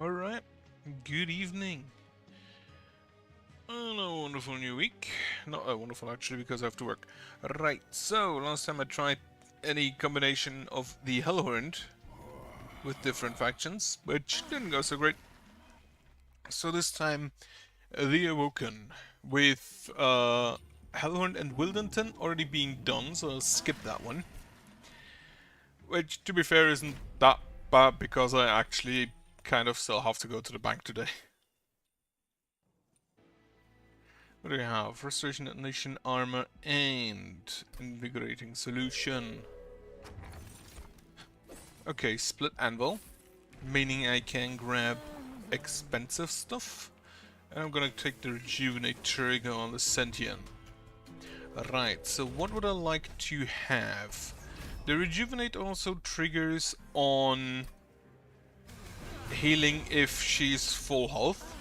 Alright, good evening. And a wonderful new week. Not a wonderful actually, because I have to work. Right, so last time I tried any combination of the Hellhorned with different factions, which didn't go so great. So this time, the Awoken, with Hellhorned and Wildenton already being done, so I'll skip that one. Which, to be fair, isn't that bad, because I actually kind of still have to go to the bank today. What do we have? Restoration, Detonation, Armor, and Invigorating Solution. Okay, Split Anvil, meaning I can grab expensive stuff. And I'm gonna take the Rejuvenate trigger on the Sentient. Right, so what would I like to have? The Rejuvenate also triggers on healing if she's full health.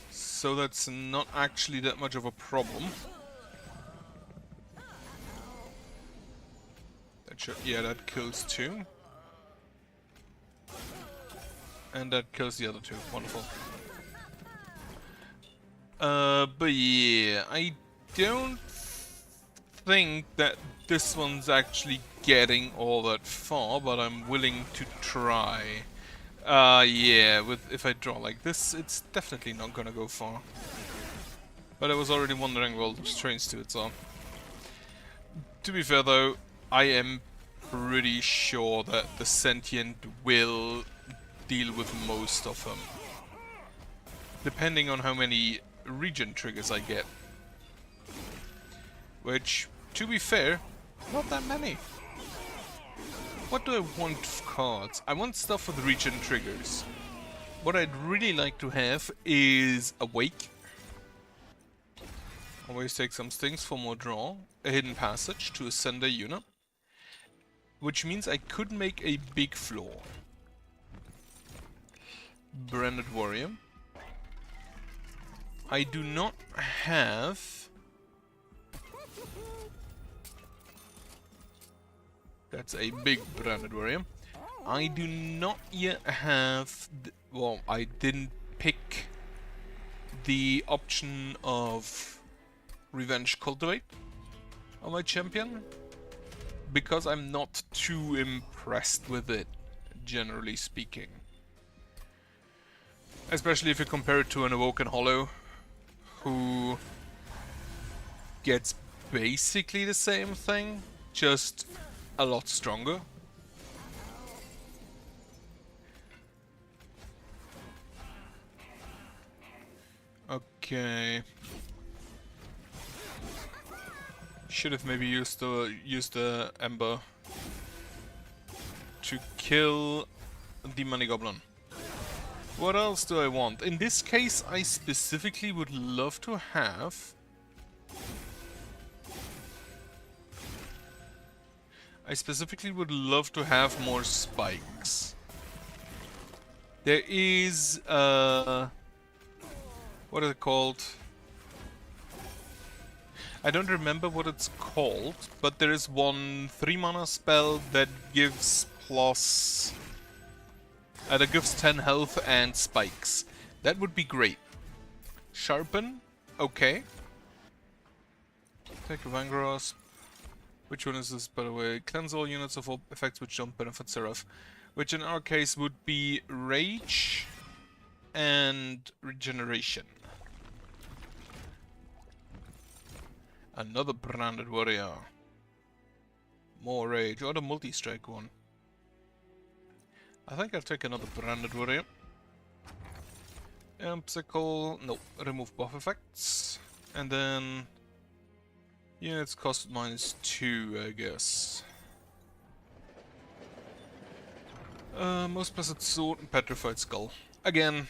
So that's not actually that much of a problem. That should, yeah, that kills two. And that kills the other two. Wonderful. But yeah, I don't think that this one's actually getting all that far, but I'm willing to try. Yeah, if I draw like this, it's definitely not gonna go far. But I was already wondering, well, trains to it, so. To be fair though, I am pretty sure that the Sentient will deal with most of them. Depending on how many region triggers I get. Which, to be fair, not that many. What do I want of cards? I want stuff with region triggers. What I'd really like to have is Awake. Always take some stings for more draw. A Hidden Passage to ascend a unit. Which means I could make a big floor. Branded Warrior. I do not have... That's a big Branded Warrior. I do not yet have... Well, I didn't pick the option of Revenge Cultivate on my champion. Because I'm not too impressed with it, generally speaking. Especially if you compare it to an Awoken Hollow, who gets basically the same thing, just a lot stronger. Okay. Should have maybe used the Ember to kill the Money Goblin. What else do I want? In this case, I specifically would love to have... more spikes. There is... what is it called? I don't remember what it's called, but there is one 3-mana spell that gives plus... that gives 10 health and spikes. That would be great. Sharpen? Okay. Take a Vangrosp. Which one is this, by the way? Cleanse all units of all effects which don't benefit Seraph. Which in our case would be Rage and Regeneration. Another Branded Warrior. More Rage. Or the multi-strike one. I think I'll take another Branded Warrior. Impsicle. No. Remove buff effects. And then... units cost -2, I guess. Most Blessed Sword and Petrified Skull. Again,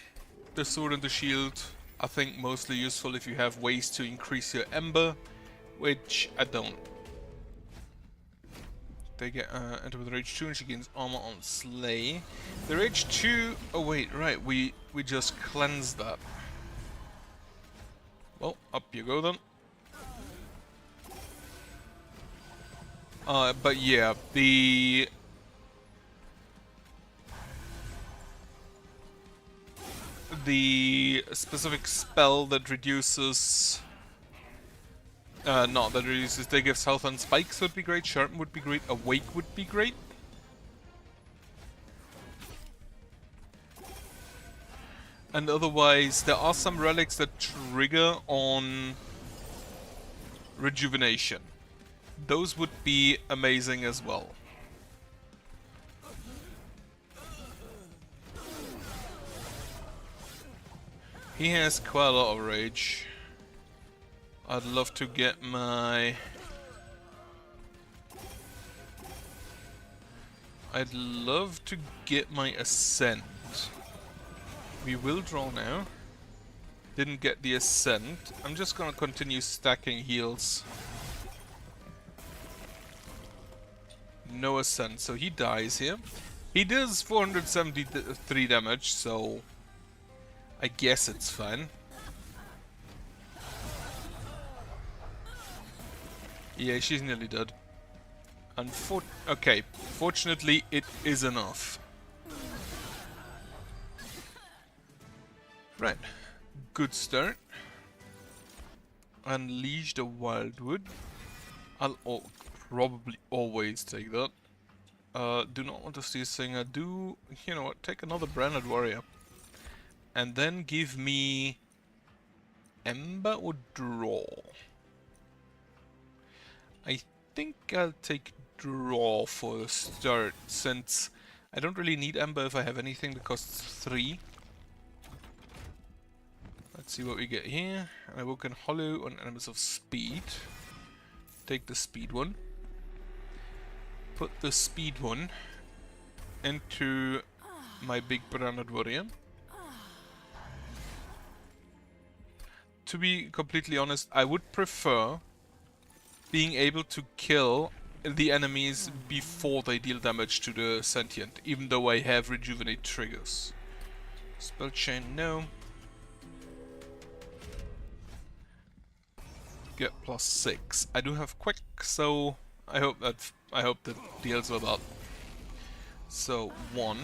the sword and the shield, I think mostly useful if you have ways to increase your Ember, which I don't. They get enter with Rage 2 and she gains armor on Slay. The Rage 2... oh wait, right, we just cleansed that. Well, up you go then. But yeah, the the specific spell that reduces... not that reduces, that gives health and spikes would be great, sharpen would be great, awake would be great. And otherwise, there are some relics that trigger on rejuvenation. Those would be amazing as well. He has quite a lot of rage. I'd love to get my... I'd love to get my Ascent. We will draw now. Didn't get the Ascent. I'm just gonna continue stacking heals. No Ascent, so he dies here. He does 473 damage, so I guess it's fine. Yeah, she's nearly dead. Okay, fortunately it is enough. Right, good start. Unleash the Wildwood. I'll probably always take that. Do not want to see a singer. Do, you know what, take another branded warrior. And then give me Ember or Draw. I think I'll take Draw for the start, since I don't really need Ember if I have anything that costs 3. Let's see what we get here. An Awoken Hollow on enemies of speed. Take the speed one. Put the speed one into my big branded warrior. To be completely honest, I would prefer being able to kill the enemies before they deal damage to the sentient, even though I have rejuvenate triggers. Spell chain, no. Get +6. I do have quick, so I hope that deals with that. So 1,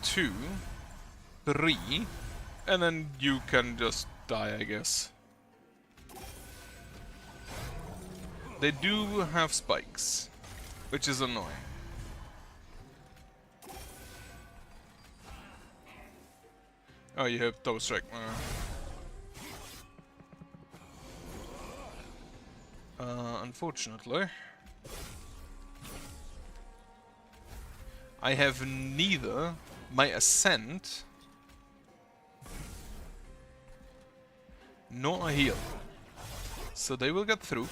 2, 3, and then you can just die, I guess. They do have spikes, which is annoying. Oh, you have double strike. Unfortunately, I have neither my Ascent nor a heal, so they will get through.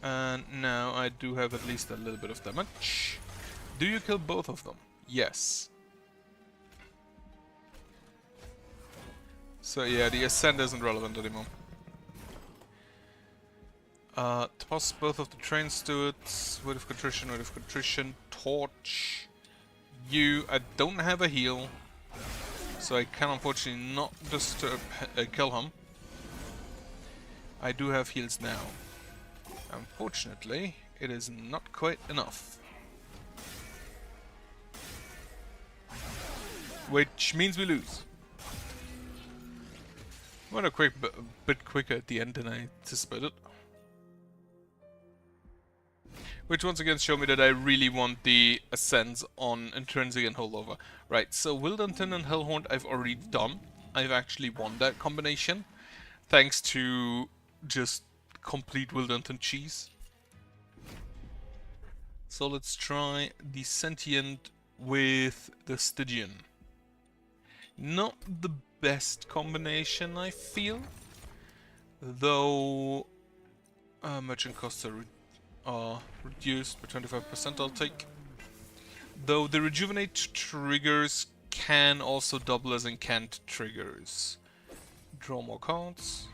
And now I do have at least a little bit of damage. Do you kill both of them? Yes. So yeah, the Ascent isn't relevant anymore. Toss both of the train stewards. Word of contrition, torch. You, I don't have a heal, so I can unfortunately not disturb, kill him. I do have heals now. Unfortunately, it is not quite enough. Which means we lose. Went a bit quicker at the end than I anticipated. Which once again showed me that I really want the Ascents on Intrinsic and Holdover. Right, so Wildenton and Hellhorn I've already done. I've actually won that combination. Thanks to just complete Wildenton cheese. So let's try the Sentient with the Stygian. Not the best combination, I feel. Though merchant costs are reduced by 25%, I'll take. Though the rejuvenate triggers can also double as incant triggers. Draw more cards.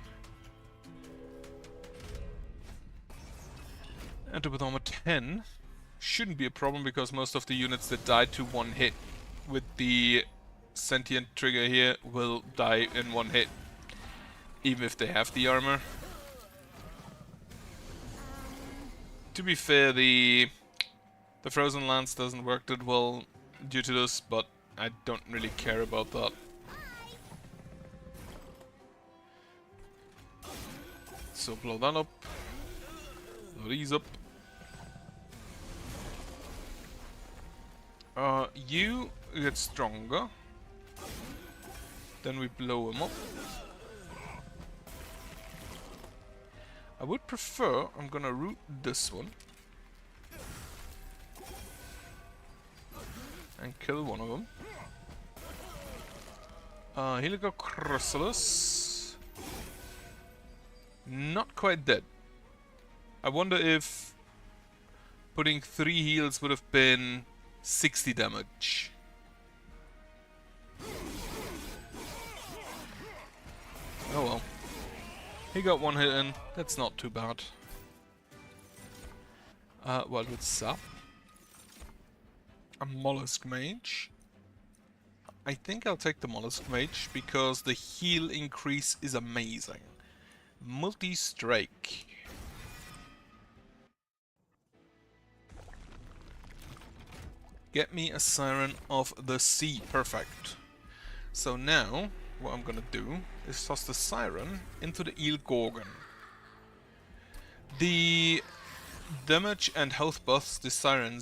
Enter with armor 10. Shouldn't be a problem because most of the units that die to one hit with the sentient trigger here will die in one hit, even if they have the armor. To be fair, the Frozen Lance doesn't work that well due to this, but I don't really care about that. So blow that up. Blow these up. You get stronger. Then we blow him up. I would prefer, I'm gonna root this one. And kill one of them. Helicochryssalis. Not quite dead. I wonder if putting 3 heals would have been 60 damage. Oh well. He got 1 hit in. That's not too bad. Well, with Sap. A Mollusk Mage. I think I'll take the Mollusk Mage because the heal increase is amazing. Multi-strike. Get me a Siren of the Sea. Perfect. So now, what I'm gonna do is toss the Siren into the Eel Gorgon. The damage and health buffs the Siren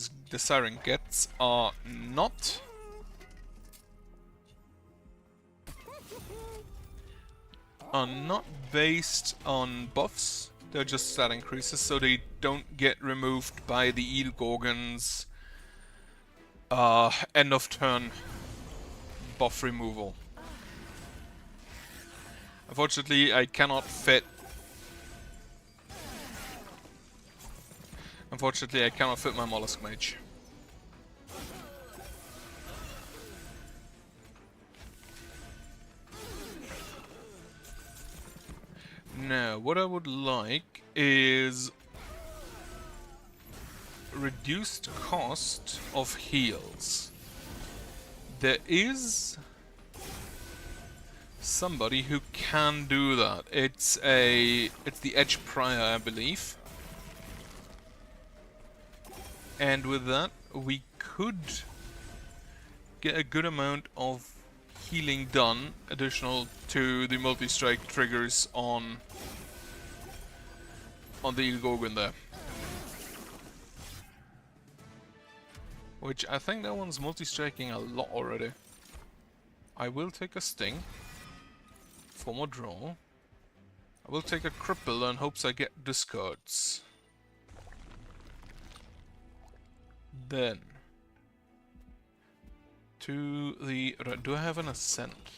gets are not based on buffs. They're just stat increases, so they don't get removed by the Eel Gorgon's end of turn buff removal. Unfortunately, I cannot fit my Mollusk Mage. Now, what I would like is reduced cost of heals. There is somebody who can do that. It's the Edge Prior, I believe. And with that, we could get a good amount of healing done, additional to the multi-strike triggers on the Eel Gorgon there. Which I think that one's multi-striking a lot already. I will take a Sting for more draw. I will take a Cripple in hopes I get discards. Then to the... do I have an Ascent?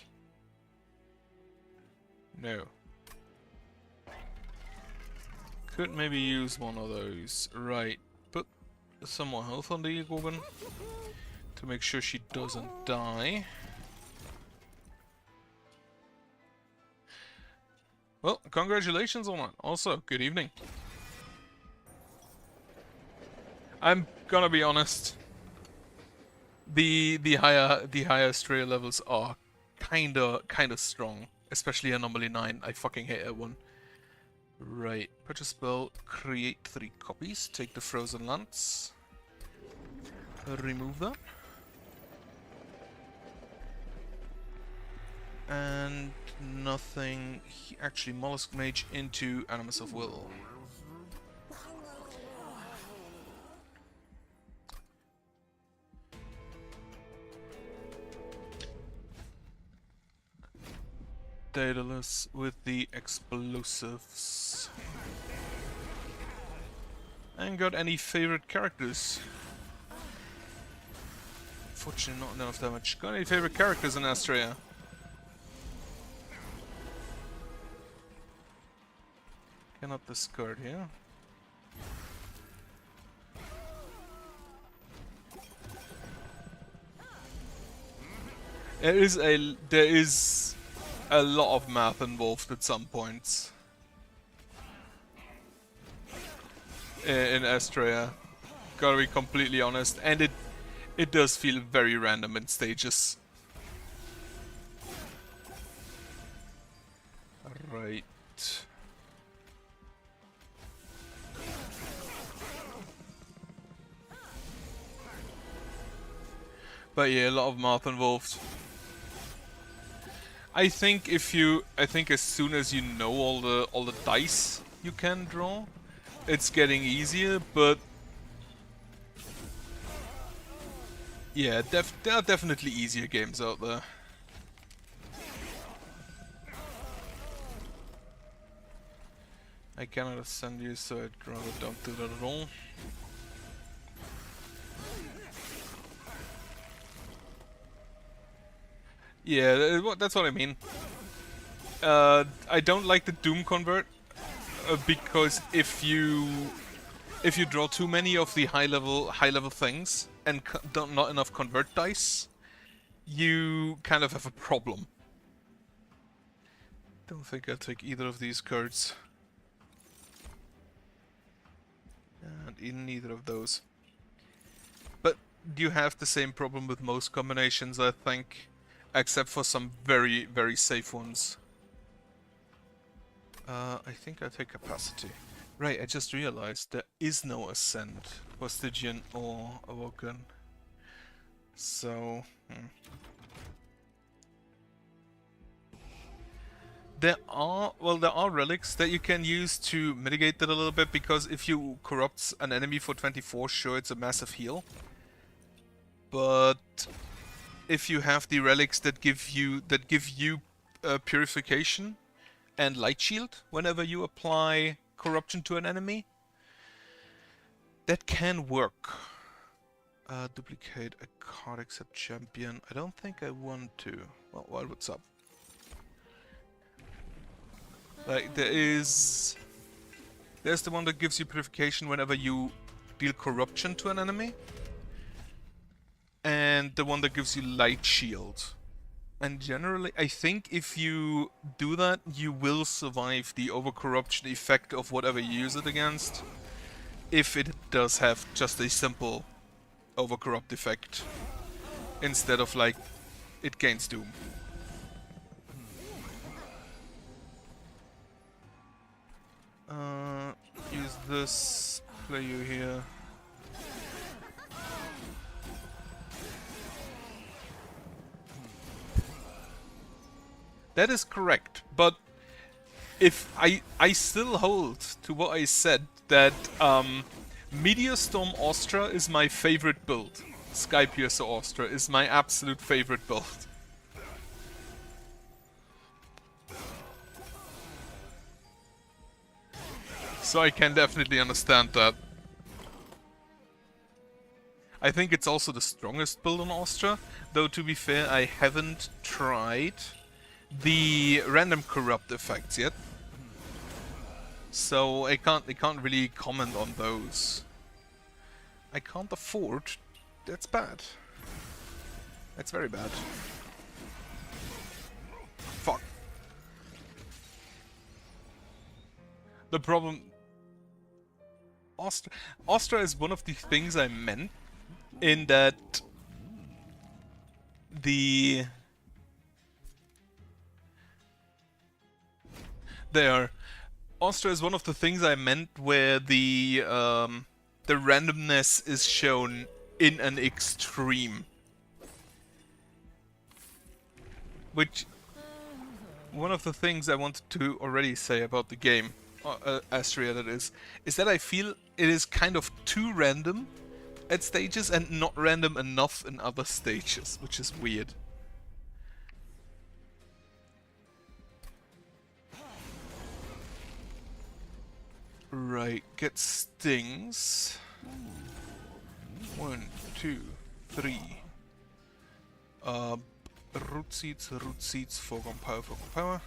No. Could maybe use one of those. Right. Put some more health on the Eel Gorgon to make sure she doesn't die. Well, congratulations on that. Also, good evening. I'm gonna be honest. The higher Astrea levels are kinda strong, especially Anomaly 9. I fucking hate that one. Right, purchase spell, create 3 copies, take the Frozen Lance, remove that, and nothing. Actually, Mollusk Mage into Animus of Will. Daedalus with the explosives. And got any favorite characters? Fortunately, not enough damage. Got any favorite characters in Astrea? Cannot discard here. There is a lot of math involved at some points in Astrea. Gotta be completely honest, and it does feel very random in stages. Right. But yeah, a lot of math involved. I think as soon as you know all the dice you can draw, it's getting easier, but yeah, there are definitely easier games out there. I cannot ascend you, so I'd rather don't do that at all. Yeah, that's what I mean. I don't like the Doom convert because if you draw too many of the high level things and don't not enough convert dice, you kind of have a problem. Don't think I'll take either of these cards. And neither of those. But you have the same problem with most combinations, I think. Except for some very, very safe ones. I think I take capacity. Right, I just realized there is no Ascend for Stygian or Awoken. So... There are relics that you can use to mitigate that a little bit, because if you corrupt an enemy for 24, sure, it's a massive heal. But if you have the relics that give you purification and light shield whenever you apply corruption to an enemy, that can work. Duplicate a card except champion. I don't think I want to. Well, what's up? Like, there's the one that gives you purification whenever you deal corruption to an enemy. And the one that gives you light shield. And generally, I think if you do that, you will survive the overcorruption effect of whatever you use it against. If it does have just a simple overcorrupt effect. Instead of, like, it gains doom. Use this, play you here. That is correct, but if I still hold to what I said, that Meteor Storm Astra is my favorite build. Skypiercer Astra is my absolute favorite build. So I can definitely understand that. I think it's also the strongest build on Astra, though to be fair, I haven't tried the random corrupt effects yet. So I can't really comment on those. I can't afford. That's bad. That's very bad. Fuck. The problem... Astra is one of the things I meant, in that the... Astra is one of the things I meant where the randomness is shown in an extreme. Which, one of the things I wanted to already say about the game, Astria that is that I feel it is kind of too random at stages and not random enough in other stages, which is weird. Right, get stings. 1, 2, 3. Root seeds, foregone power.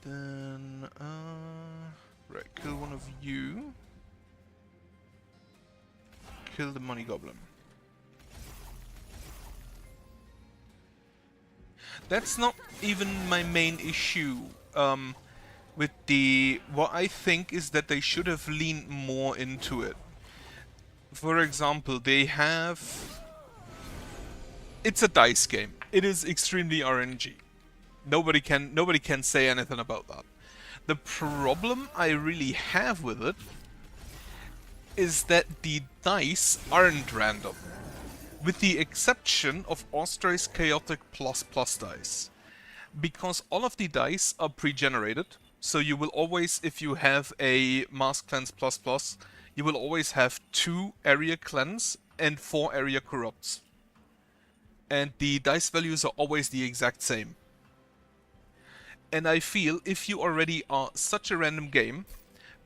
Then, right, kill one of you. Kill the money goblin. That's not even my main issue with the... What I think is that they should have leaned more into it. For example, they have... It's a dice game. It is extremely RNG. Nobody can say anything about that. The problem I really have with it is that the dice aren't random, with the exception of Austray's Chaotic Plus Plus dice. Because all of the dice are pre-generated, so you will always, if you have a Mask Cleanse Plus Plus, you will always have 2 Area Cleanse and 4 Area Corrupts. And the dice values are always the exact same. And I feel if you already are such a random game,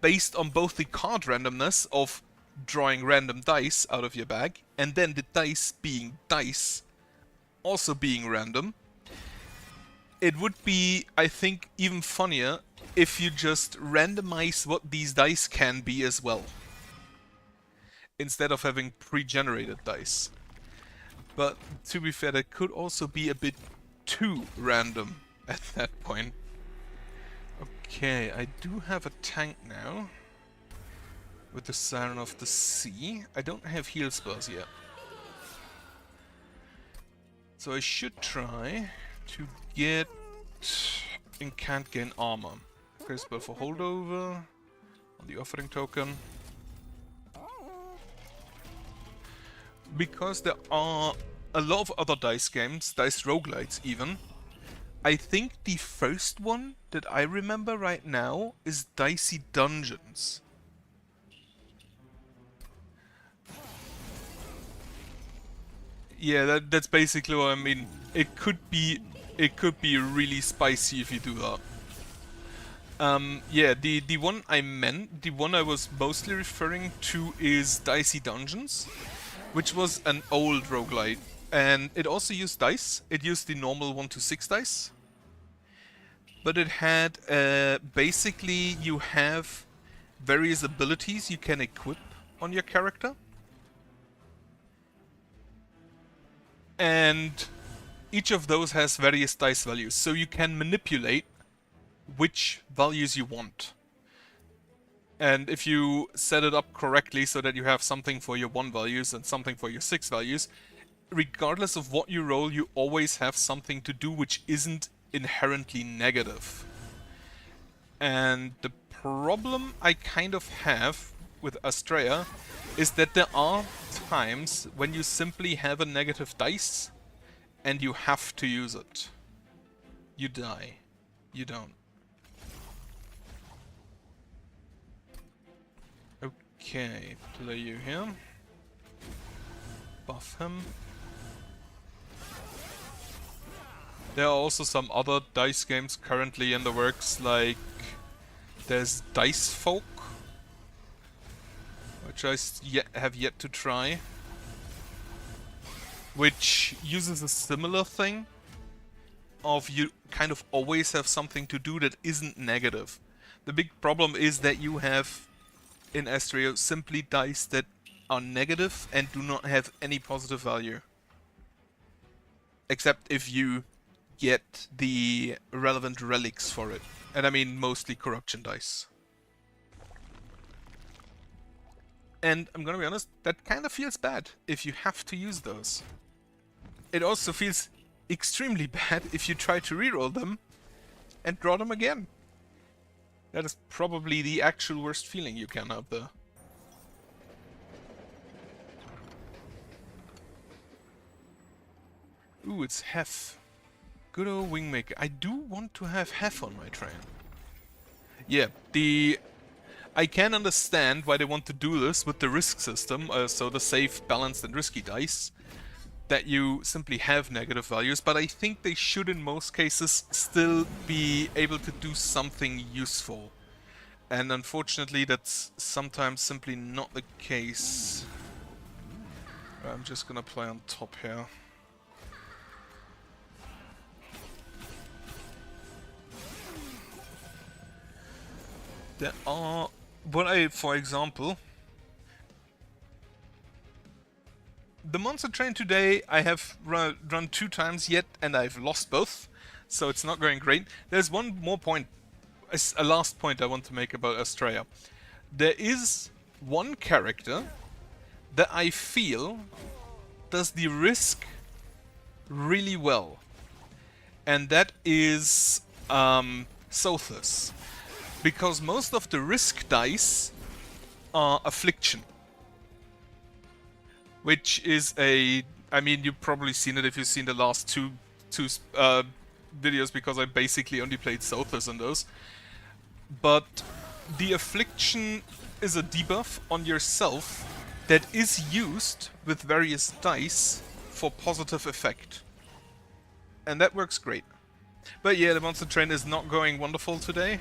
based on both the card randomness of drawing random dice out of your bag, and then the dice being dice also being random, it would be, I think, even funnier if you just randomize what these dice can be as well, instead of having pre-generated dice. But to be fair, that could also be a bit too random at that point. Okay, I do have a tank now with the Siren of the Sea. I don't have heal spells yet, so I should try to get and can't gain armor. Okay, spell for holdover on the offering token. Because there are a lot of other dice games, dice roguelites even. I think the first one that I remember right now is Dicey Dungeons. Yeah, that's basically what I mean. It could be really spicy if you do that. Yeah, the one I meant, the one I was mostly referring to is Dicey Dungeons, which was an old roguelite. And it also used dice. It used the normal 1 to 6 dice. But it had, basically you have various abilities you can equip on your character. And each of those has various dice values, so you can manipulate which values you want. And if you set it up correctly so that you have something for your 1 values and something for your 6 values, regardless of what you roll, you always have something to do which isn't inherently negative. And the problem I kind of have with Astrea is that there are times when you simply have a negative dice and you have to use it. You die. You don't. Okay, play you here. Buff him. There are also some other dice games currently in the works, like there's Dice Folk, which I have yet to try, which uses a similar thing of you kind of always have something to do that isn't negative. The big problem is that you have in Astrea simply dice that are negative and do not have any positive value. Except if you get the relevant relics for it. And I mean mostly corruption dice. And I'm gonna be honest, that kind of feels bad if you have to use those. It also feels extremely bad if you try to reroll them and draw them again. That is probably the actual worst feeling you can have there. Ooh, it's Hef. Good old Wingmaker. I do want to have Hef on my train. Yeah, I can understand why they want to do this with the risk system, so the safe, balanced and risky dice, that you simply have negative values, but I think they should in most cases still be able to do something useful. And unfortunately that's sometimes simply not the case. I'm just gonna play on top here. There are... for example... The Monster Train today I have run 2 times yet and I've lost both, so it's not going great. There's one more point, a last point I want to make about Astrea. There is one character that I feel does the risk really well, and that is Sothis. Because most of the risk dice are affliction. Which is a... I mean, you've probably seen it if you've seen the last two videos, because I basically only played Sothis in those. But the affliction is a debuff on yourself that is used with various dice for positive effect. And that works great. But yeah, the monster train is not going wonderful today.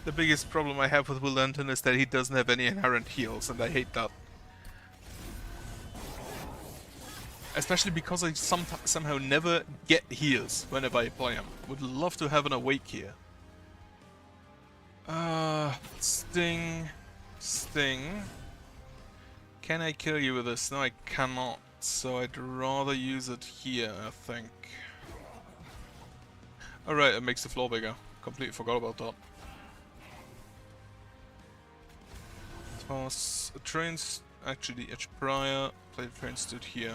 The biggest problem I have with Will Lantern is that he doesn't have any inherent heals, and I hate that. Especially because I somehow never get heals whenever I play him. Would love to have an awake here. Sting. Sting. Can I kill you with this? No, I cannot. So I'd rather use it here, I think. Alright, it makes the floor bigger. Completely forgot about that. Toss a train... Actually, the edge prior. Play the train stood here.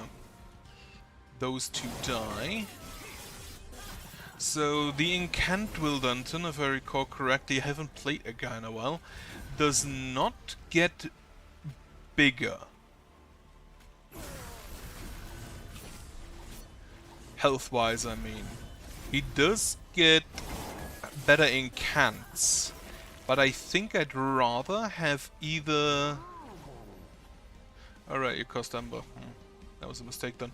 Those two die. So the Incant Wildenton, if I recall correctly, I haven't played a guy in a while, does not get bigger. Health-wise, I mean. He does get better incants, but I think I'd rather have either... Alright, you cost Ember. That was a mistake then.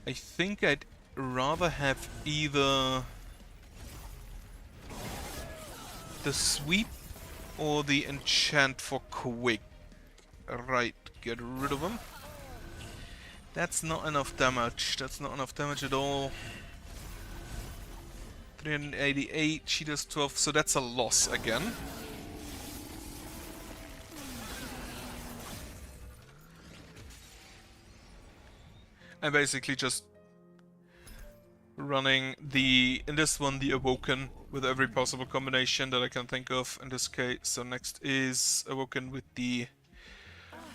I think I'd rather have either the sweep or the enchant for quick. Right, get rid of him. That's not enough damage. That's not enough damage at all. 388, she does 12, so that's a loss again. I'm basically just running in this one, the Awoken with every possible combination that I can think of in this case. So next is Awoken with the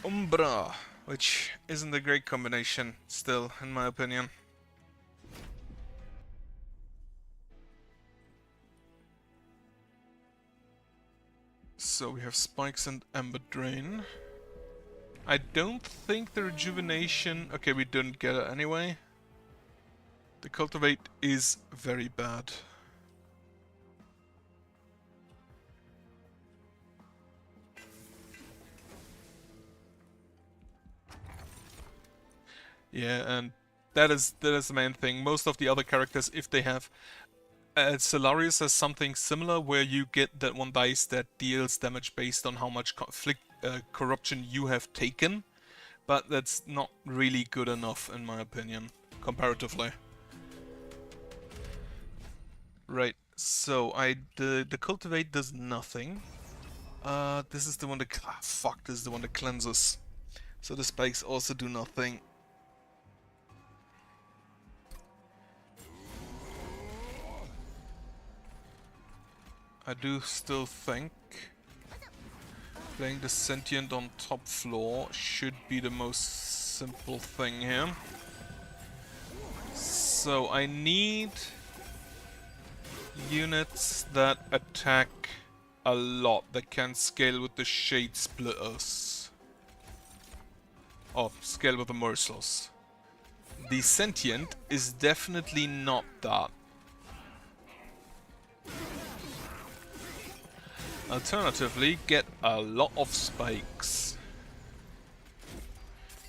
Umbra, which isn't a great combination still, in my opinion. So we have Spikes and Ember Drain. I don't think the Rejuvenation... Okay, we didn't get it anyway. The Cultivate is very bad. Yeah, and that is the main thing. Most of the other characters, if they have... Solarius has something similar, where you get that one dice that deals damage based on how much corruption you have taken. But that's not really good enough, in my opinion, comparatively. Right, so the Cultivate does nothing. This is the one that... fuck, this is the one that cleanses. So the Spikes also do nothing. I do still think playing the Sentient on top floor should be the most simple thing here. So I need units that attack a lot, that can scale with the Shade Splitters. Or scale with the Merciless. The Sentient is definitely not that. Alternatively, get a lot of spikes,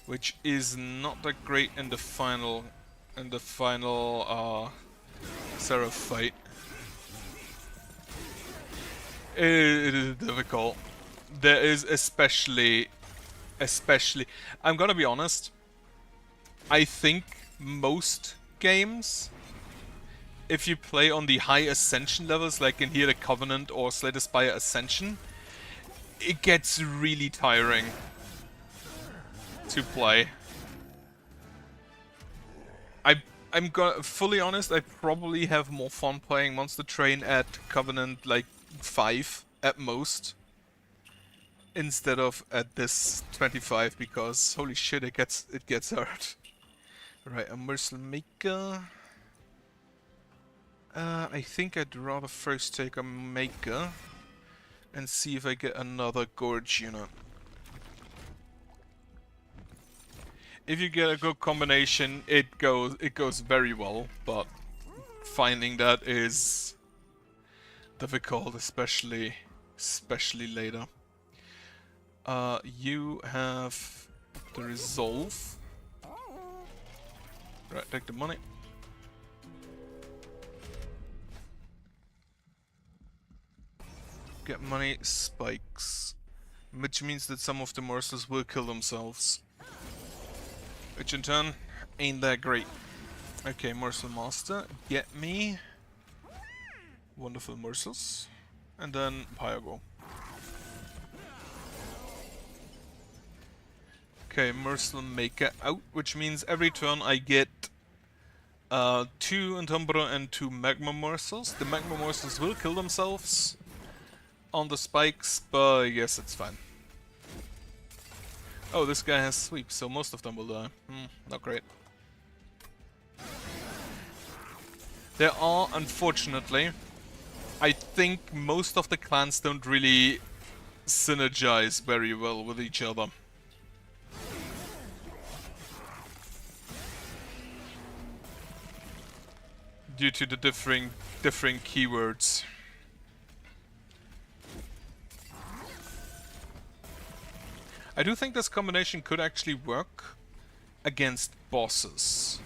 which is not that great in the final Seraph fight. It is difficult. There is especially, I'm gonna be honest, I think most games, if you play on the high Ascension levels, like in here the Covenant or Slay the Spire Ascension, it gets really tiring to play. I'm fully honest, I probably have more fun playing Monster Train at Covenant like 5 at most, instead of at this 25, because holy shit, it gets hard. Right, a Merciless Maker. I think I'd rather first take a Maker and see if I get another Gorge unit. If you get a good combination, it goes very well, but finding that is difficult, especially later. You have the Resolve. Right, take the money. Get money, spikes. Which means that some of the morsels will kill themselves. Which in turn ain't that great. Okay, Morsel Master, get me wonderful morsels. And then Pyro. Okay, Morsel Maker out, which means every turn I get 2 Entombro and 2 Magma Morsels. The Magma Morsels will kill themselves on the spikes, but I guess it's fine. Oh, this guy has sweep, so most of them will die. Not great. There are, unfortunately, I think most of the clans don't really synergize very well with each other. Due to the differing keywords. I do think this combination could actually work against bosses,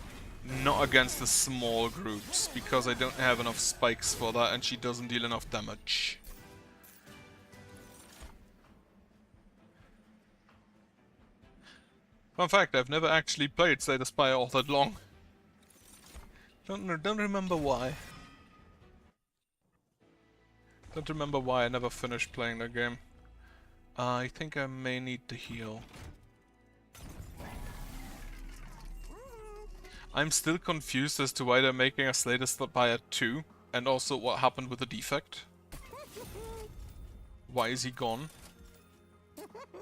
not against the small groups, because I don't have enough spikes for that and she doesn't deal enough damage. Fun fact, I've never actually played Slay the Spire all that long. Don't remember why. Don't remember why I never finished playing that game. I think I may need to heal. I'm still confused as to why they're making a Slay the Spire 2, and also what happened with the defect. Why is he gone?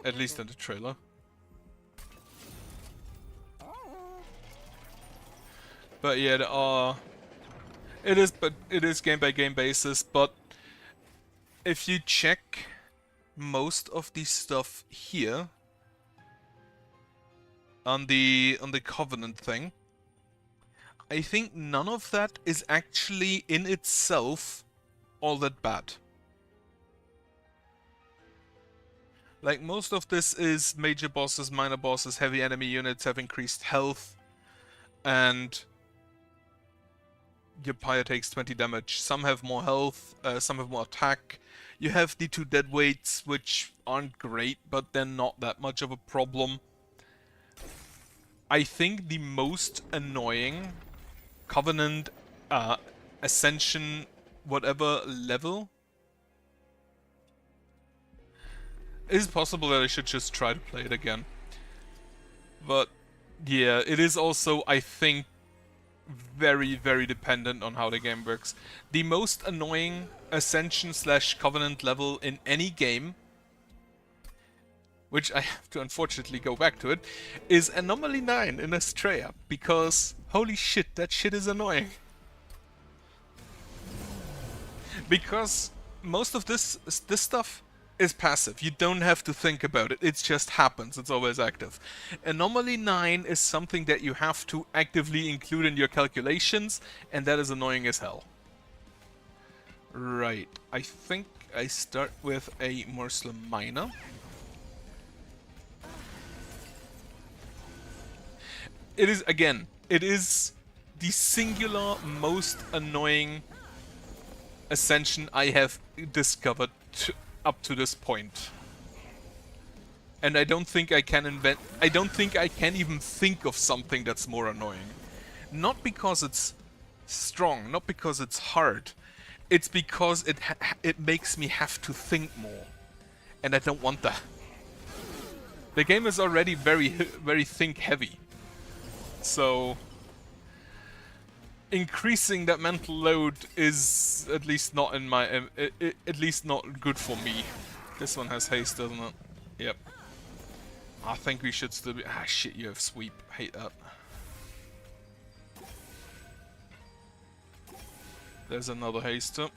At least in the trailer. But yeah, there are... It is game by game basis, but if you check most of the stuff here on the Covenant thing, I think none of that is actually in itself all that bad. Like, most of this is major bosses, minor bosses, heavy enemy units have increased health, and your pyre takes 20 damage. Some have more health, some have more attack. You have the 2 dead weights, which aren't great, but they're not that much of a problem. I think the most annoying Covenant, Ascension, whatever level... It is possible that I should just try to play it again. But yeah, it is also, I think, very, very dependent on how the game works. The most annoying Ascension / Covenant level in any game, which I have to unfortunately go back to it, is Anomaly 9 in Astrea, because holy shit, that shit is annoying. Because most of this stuff is passive. You don't have to think about it. It just happens. It's always active. Anomaly 9 is something that you have to actively include in your calculations, and that is annoying as hell. Right. I think I start with a Morsel Miner. It is, again, it is the singular most annoying Ascension I have discovered up to this point. And I don't think I can even think of something that's more annoying. Not because it's strong, not because it's hard. It's because it makes me have to think more. And I don't want that. The game is already very, very think heavy. So increasing that mental load is at least not in my at least not good for me. This one has haste, doesn't it? Yep. I think we should still be... Ah shit, you have sweep. Hate that. There's another haster.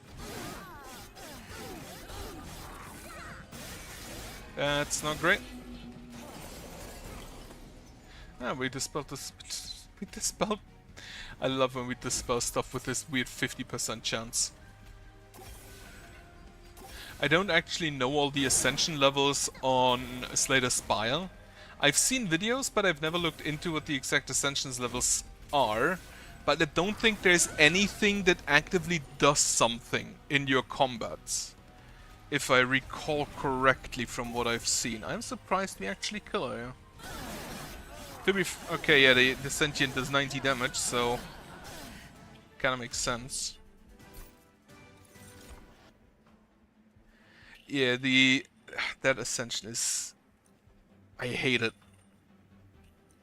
That's not great. Ah, we dispelled this. We dispelled. I love when we dispel stuff with this weird 50% chance. I don't actually know all the ascension levels on Slater Spire. I've seen videos, but I've never looked into what the exact ascensions levels are. But I don't think there's anything that actively does something in your combats. If I recall correctly from what I've seen. I'm surprised we actually kill her. To be okay, yeah, the sentient does 90 damage, so kinda makes sense. Yeah, that ascension is... I hate it.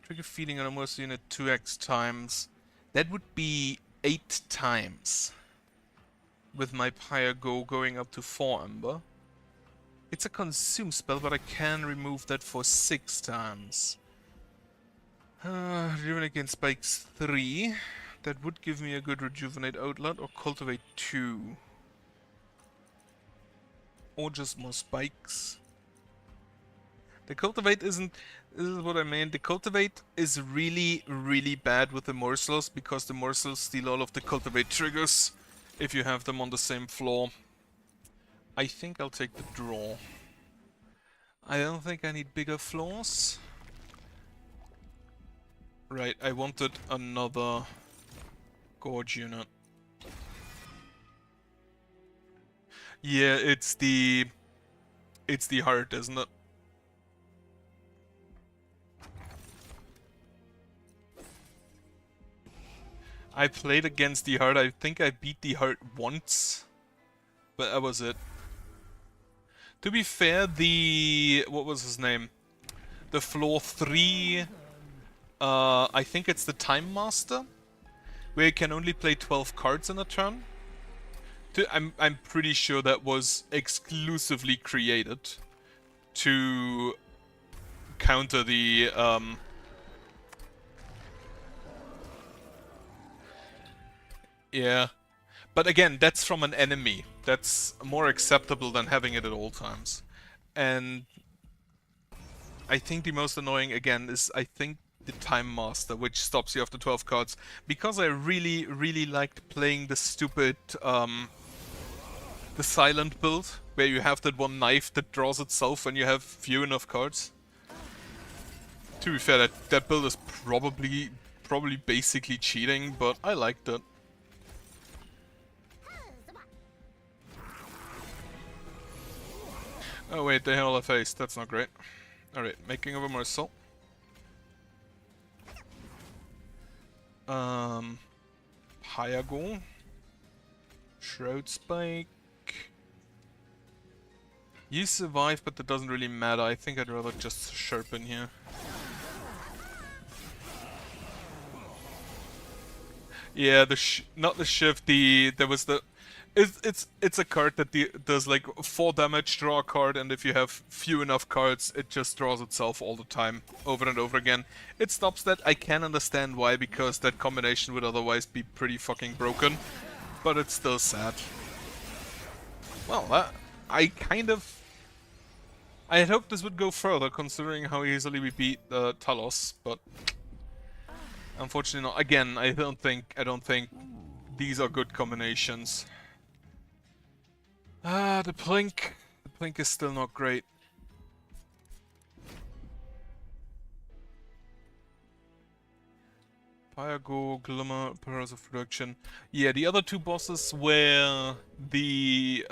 Trigger feeding on a most unit 2x times. That would be 8 times. With my Pyre Go going up to 4 Ember. It's a consume spell, but I can remove that for 6 times. Rejuvenate against spikes 3. That would give me a good Rejuvenate Outlet, or Cultivate 2. Or just more spikes. The Cultivate isn't... This is what I mean. The Cultivate is really, really bad with the morsels, because the morsels steal all of the Cultivate triggers if you have them on the same floor. I think I'll take the draw. I don't think I need bigger floors. Right, I wanted another Gorge unit. Yeah, it's the heart, isn't it? I played against the heart. I think I beat the heart once, but that was it. To be fair, what was his name? The floor 3, I think it's the Time Master, where you can only play 12 cards in a turn. I'm pretty sure that was exclusively created to counter the yeah. But again, that's from an enemy. That's more acceptable than having it at all times. And I think the most annoying, again, is I think the Time Master, which stops you after 12 cards. Because I really, really liked playing the stupid, the silent build, where you have that one knife that draws itself when you have few enough cards. To be fair, that build is probably basically cheating, but I liked it. Oh wait, they have all a face. That's not great. Alright, making of a morsel. Hayago. Shroud Spike. You survive, but that doesn't really matter. I think I'd rather just sharpen here. Yeah, not the shift. There was the. It's a card that does like 4 damage, draw a card, and if you have few enough cards, it just draws itself all the time, over and over again. It stops that. I can understand why, because that combination would otherwise be pretty fucking broken, but it's still sad. Well, I had hoped this would go further, considering how easily we beat Talos, but unfortunately not. Again, I don't think these are good combinations. The Plink. The Plink is still not great. Pyro, Glimmer, Powers of Production. Yeah, the other 2 bosses were the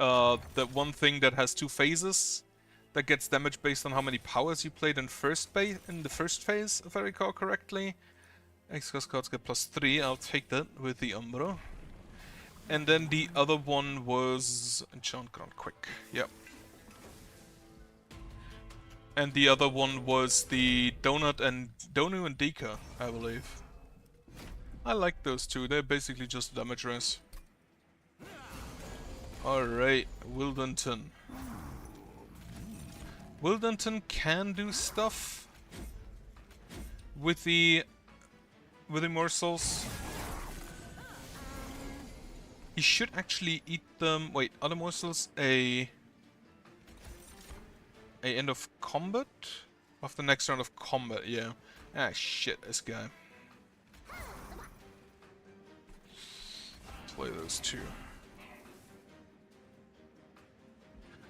one thing that has 2 phases that gets damage based on how many powers you played in the first phase, if I recall correctly. X-Cast cards get +3. I'll take that with the Umbra. And then the other one was Enchant Ground Quick. Yep. And the other one was the Donu and Deka, I believe. I like those 2. They're basically just damage race. Alright, Wildenton. Wildenton can do stuff with the morsels. He should actually eat them. Wait, other morsels a end of combat? Of the next round of combat, yeah. Ah, shit, this guy. Play those two.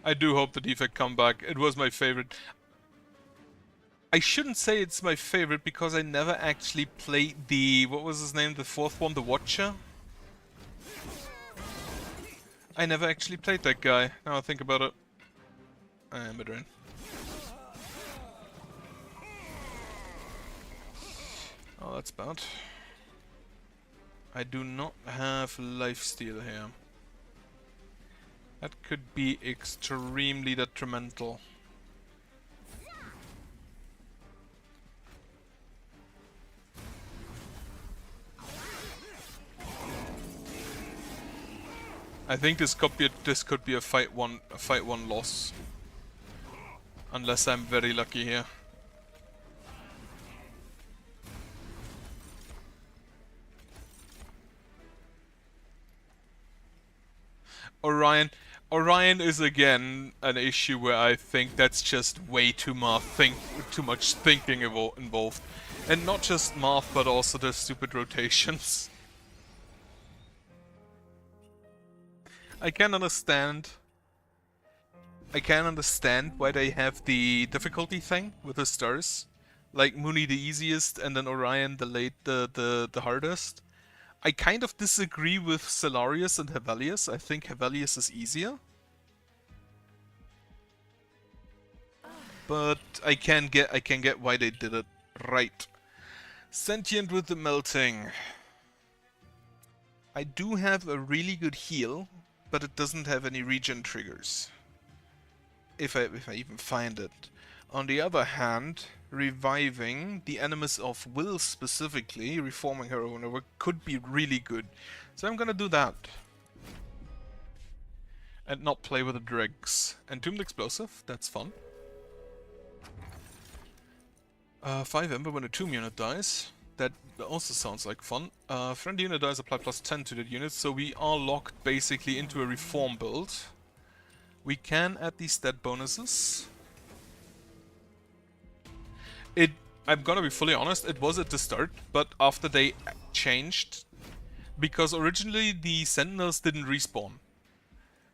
I do hope the defect come back. It was my favorite. I shouldn't say it's my favorite because I never actually played the... What was his name? The fourth one? The Watcher? I never actually played that guy. Now I think about it. I am a drain. Oh, that's bad. I do not have lifesteal here. That could be extremely detrimental. I think this could be a fight one loss. Unless I'm very lucky here. Orion is again an issue where I think that's just way too much thinking involved. And not just math, but also the stupid rotations. I can understand why they have the difficulty thing with the stars. Like Mooney the easiest and then Orion the hardest. I kind of disagree with Solarius and Hevelius. I think Hevelius is easier. But I can get why they did it right. Sentient with the melting. I do have a really good heal, but it doesn't have any regen triggers. If I even find it. On the other hand, reviving the Animus of Will specifically, reforming her own, could be really good. So I'm gonna do that. And not play with the dregs. Entombed Explosive, that's fun. 5 Ember when a tomb unit dies. That also sounds like fun. Friendly unit dies, apply +10 to that unit, so we are locked basically into a reform build. We can add these stat bonuses. I'm gonna be fully honest, it was at the start, but after they changed, because originally the Sentinels didn't respawn.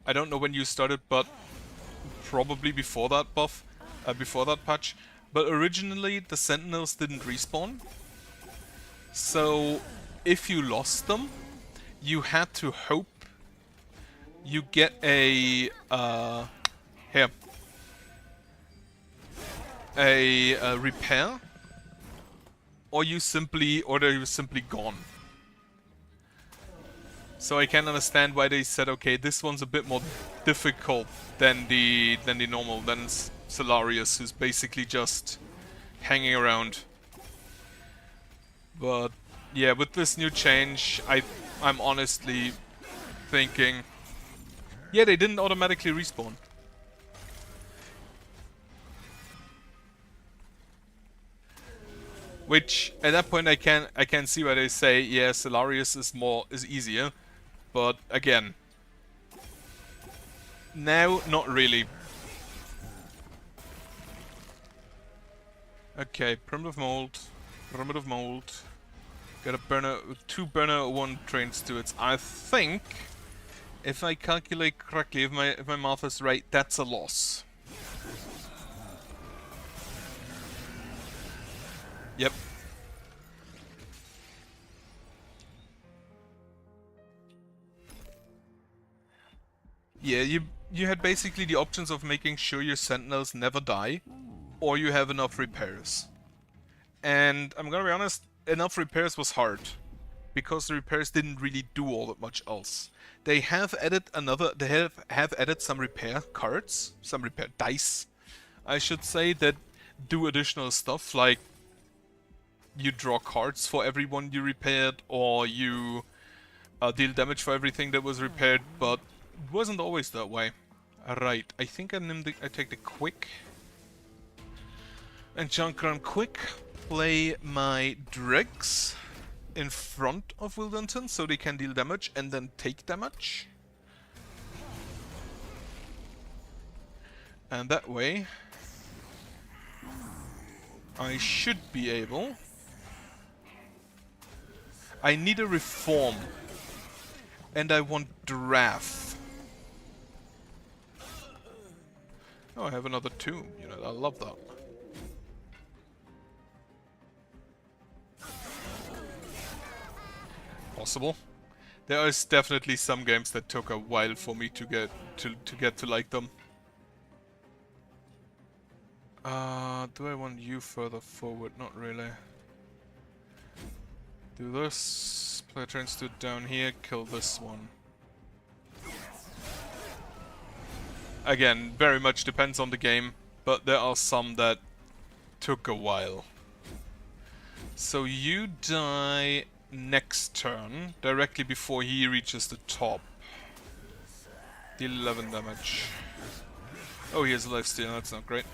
I don't know when you started, but probably before that buff, before that patch. But originally the Sentinels didn't respawn. So if you lost them, you had to hope you get a repair, or they're simply gone. So I can understand why they said, okay, this one's a bit more difficult than the normal, than Solarius, who's basically just hanging around. But yeah, with this new change, I'm honestly thinking, yeah, they didn't automatically respawn. Which at that point I can see why they say, yeah, Solarius is easier, but again, now not really. Okay, primitive mold. Got a burner, 2 burner, 1 trained stewards. I think, if I calculate correctly, if my math is right, that's a loss. Yep. Yeah, you had basically the options of making sure your sentinels never die, or you have enough repairs. And I'm gonna be honest, enough repairs was hard, because the repairs didn't really do all that much else. They have added added some repair cards, some repair dice, I should say, that do additional stuff, like you draw cards for everyone you repaired, or you deal damage for everything that was repaired, but it wasn't always that way. Alright, I think I take the quick. And Junkran quick, play my dregs, in front of Wildenton so they can deal damage and then take damage. And that way I should be able... I need a reform. And I want Wrath. Oh, I have another tomb. You know, I love that. Possible. There is definitely some games that took a while for me to get to like them. Do I want you further forward? Not really. Do this. Play a turn stood down here. Kill this one. Again, very much depends on the game, but there are some that took a while. So you die next turn, directly before he reaches the top. Deal 11 damage. Oh, he has a lifesteal, that's not great.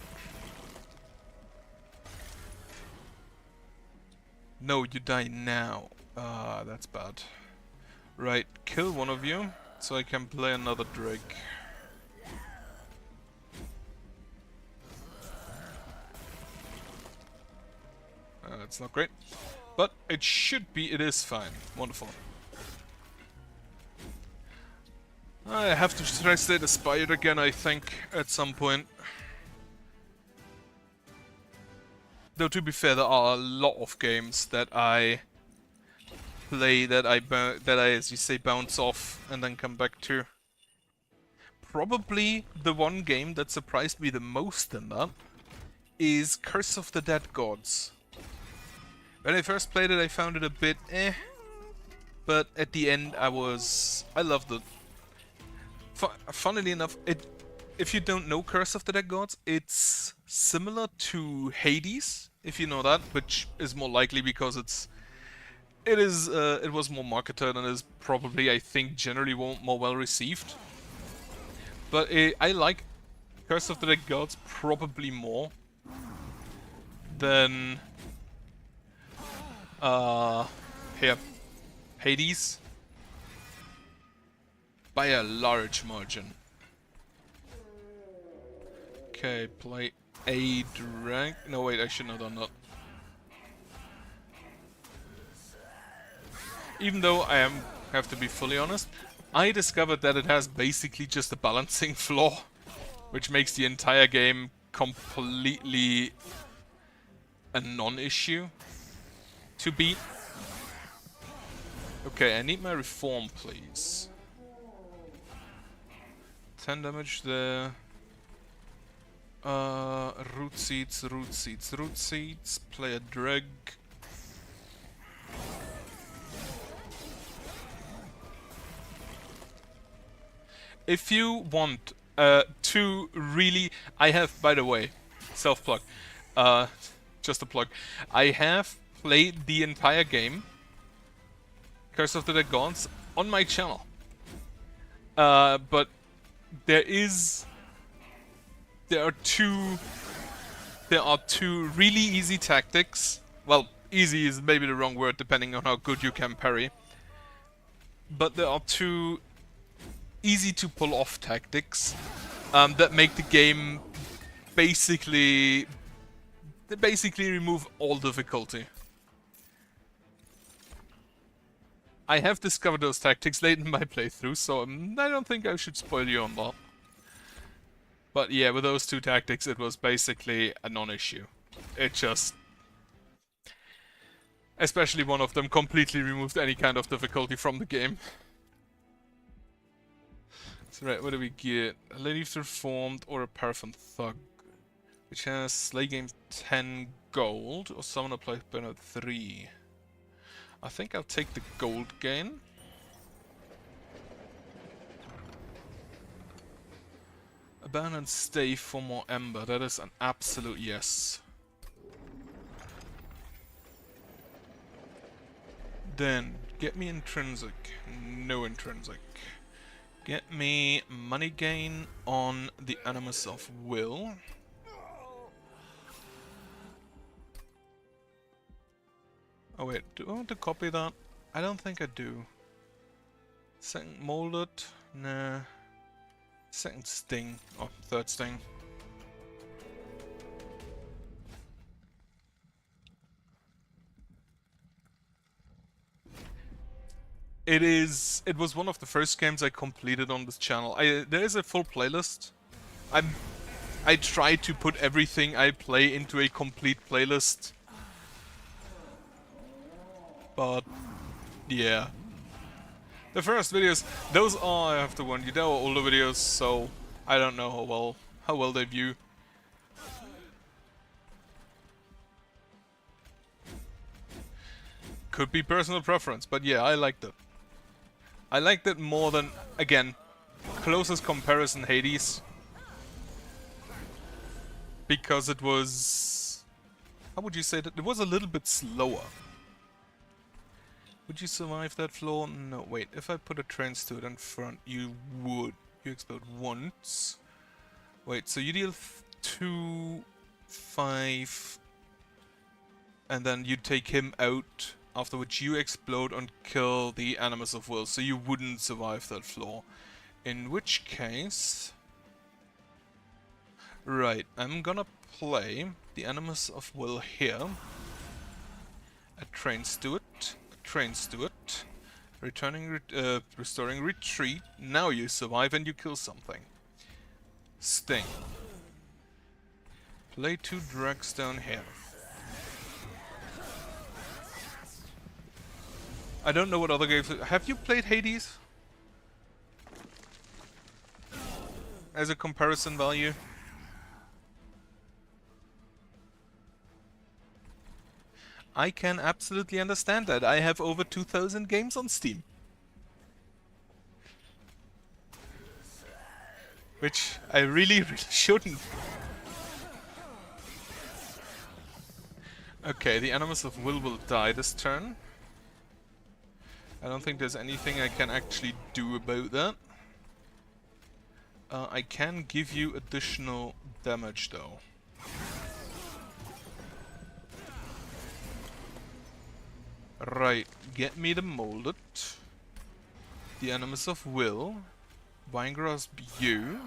No, you die now. Ah, that's bad. Right, kill one of you, so I can play another Drake. That's not great. But it should be, it is fine. Wonderful. I have to translate the Spired again, I think, at some point. Though to be fair, there are a lot of games that I play that I, as you say, bounce off and then come back to. Probably the one game that surprised me the most in that is Curse of the Dead Gods. When I first played it, I found it a bit eh, but at the end I loved it. Funnily enough, if you don't know Curse of the Dead Gods, it's similar to Hades, if you know that, which is more likely because it was more marketed and is probably, I think, generally more well received. But I like Curse of the Dead Gods probably more than here, Hades, by a large margin. Okay, play a drag. No, wait, I shouldn't have done that. Even though I have to be fully honest, I discovered that it has basically just a balancing flaw, which makes the entire game completely a non-issue to beat. Okay, I need my reform, please. 10 damage there. Root seeds, root seeds, root seeds. Play a drag. If you want to really... I have, by the way, self-plug. Just a plug. I have played the entire game, Curse of the Dead Gods, on my channel. But there are two really easy tactics. Well, easy is maybe the wrong word, depending on how good you can parry. But there are two easy to pull off tactics that make the game basically remove all difficulty. I have discovered those tactics late in my playthrough, so I don't think I should spoil you on that. But yeah, with those two tactics, it was basically a non-issue. It just... Especially one of them completely removed any kind of difficulty from the game. So right, what do we get? A Lady's Reformed or a Paraffin Thug? Which has Slay Game 10 gold, or Summon a Play Banner 3. I think I'll take the gold gain. Abandon Stay for more Ember, that is an absolute yes. Then, get me intrinsic. No intrinsic. Get me money gain on the Animus of Will. Oh wait, do I want to copy that? I don't think I do. Second molded? Nah. Second sting. Oh, third sting. It was one of the first games I completed on this channel. There is a full playlist. I try to put everything I play into a complete playlist. But yeah. The first videos, those are, I have to warn you, they were older videos, so I don't know how well they view. Could be personal preference, but yeah, I liked it. I liked it more than, again, closest comparison Hades. Because it was... How would you say that? It was a little bit slower. Would you survive that floor? No, wait. If I put a trance to it in front, you would. You explode once. Wait, so you deal 2, 5... And then you take him out, after which you explode and kill the Animus of Will. So you wouldn't survive that floor. In which case... Right, I'm gonna play the Animus of Will here. A trains to it, a trains to it. Restoring retreat. Now you survive and you kill something. Sting. Play 2 drugs down here. I don't know what other games... Have you played Hades? As a comparison value? I can absolutely understand that. I have over 2,000 games on Steam. Which I really shouldn't. Okay, the Animus of Will die this turn. I don't think there's anything I can actually do about that. I can give you additional damage though. Right, get me the molded. The Animus of Will. Winegrasp you.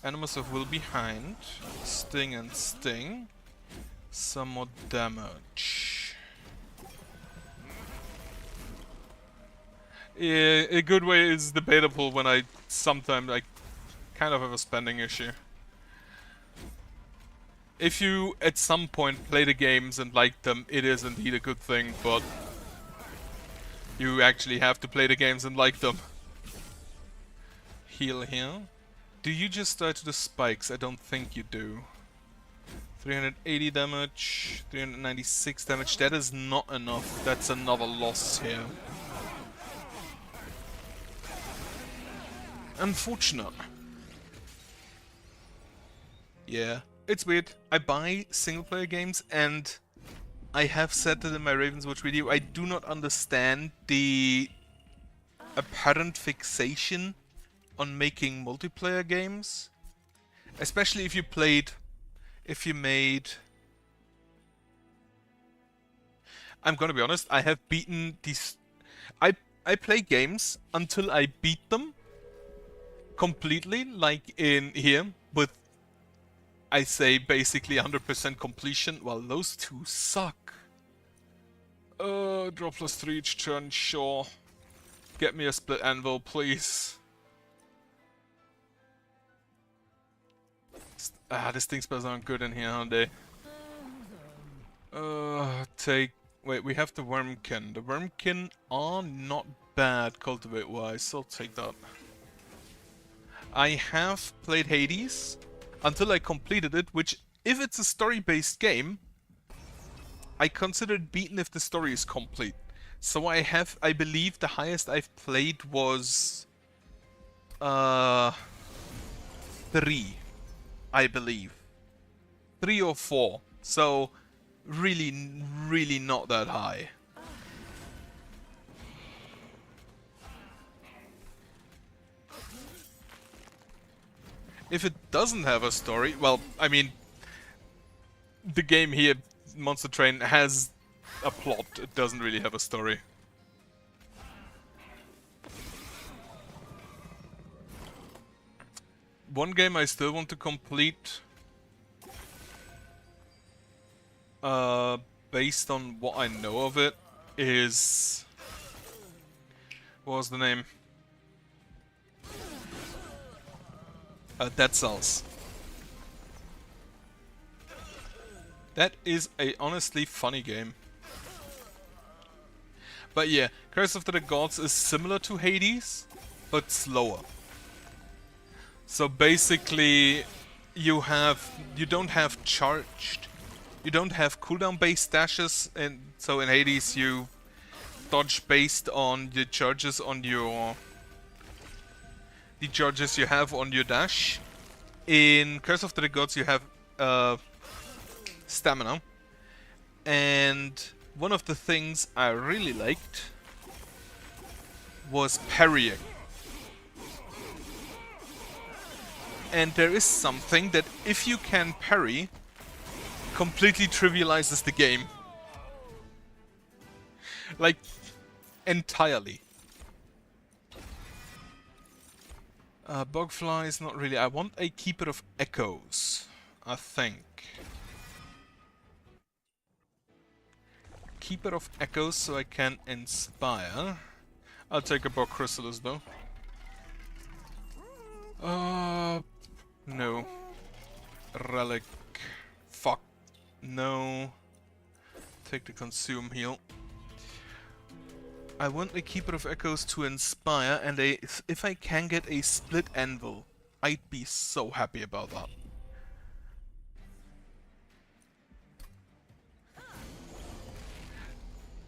Animus of Will behind. Sting and sting. Some more damage. Yeah, a good way is debatable when I sometimes kind of have a spending issue. If you at some point play the games and like them, it is indeed a good thing, but you actually have to play the games and like them. Heal here. Do you just die to the spikes? I don't think you do. 380 damage, 396 damage. That is not enough. That's another loss here. Unfortunate. Yeah, it's weird. I buy single-player games and I have said that in my Ravenswatch video, I do not understand the apparent fixation on making multiplayer games. Especially if you made... I'm gonna be honest, I have beaten these... I play games until I beat them completely, like in here, with, I say, basically 100% completion. Well, those two suck. Draw +3 each turn, sure. Get me a split anvil, please. These things aren't good in here, aren't they? Wait, we have the Wormkin. The Wormkin are not bad cultivate-wise, so I'll take that. I have played Hades until I completed it, which, if it's a story-based game, I consider it beaten if the story is complete. So I believe the highest I've played was 3, I believe. 3 or 4. So really not that high. If it doesn't have a story, well, I mean, the game here, Monster Train, has a plot. It doesn't really have a story. One game I still want to complete, based on what I know of it, is... what was the name? Dead Cells. That is a honestly funny game. But yeah, Curse of the Gods is similar to Hades, but slower. So basically, you don't have cooldown based dashes, and so in Hades you dodge based on the charges you have on your dash. In Curse of the Gods you have stamina, and one of the things I really liked was parrying. And there is something that, if you can parry, completely trivializes the game. Like, entirely. Bugfly is not really... I want a Keeper of Echoes, I think. Keeper of Echoes so I can inspire. I'll take a Bog Chrysalis though. No. Relic. Fuck. No. Take the Consume Heal. I want a Keeper of Echoes to inspire, and if I can get a Split Anvil, I'd be so happy about that.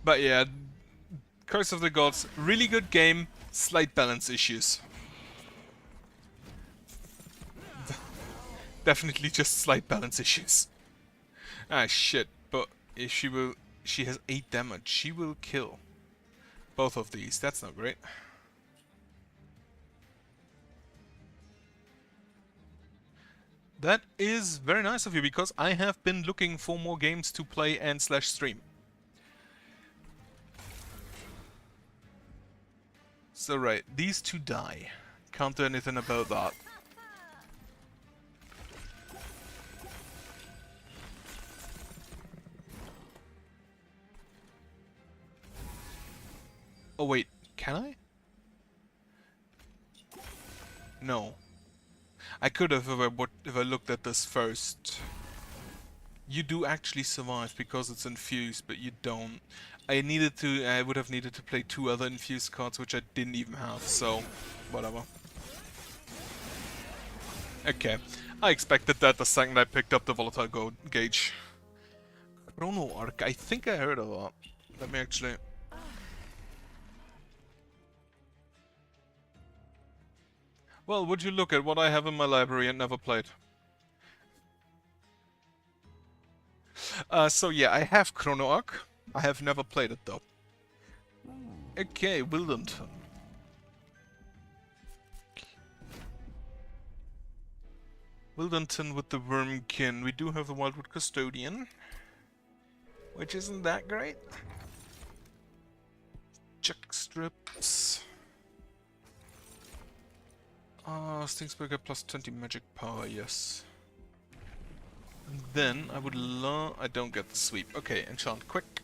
But yeah, Curse of the Gods, really good game, slight balance issues. Definitely just slight balance issues. Ah shit, but if she has 8 damage, she will kill both of these, that's not great. That is very nice of you, because I have been looking for more games to play and slash stream. So right, these two die. Can't do anything about that. Oh wait, can I? No. I could have if I looked at this first. You do actually survive because it's infused, but you don't. I would have needed to play 2 other infused cards, which I didn't even have, so whatever. Okay, I expected that the second I picked up the volatile gauge. Chrono Arc, I think I heard of that. Let me actually... Well, would you look at what I have in my library and never played? So yeah, I have Chrono Arc. I have never played it though. Okay, Wildenton. Wildenton with the Wormkin. We do have the Wildwood Custodian, which isn't that great. Check strips. Stingsburger plus 20 magic power, yes. And then I would love... I don't get the sweep. Okay, enchant quick.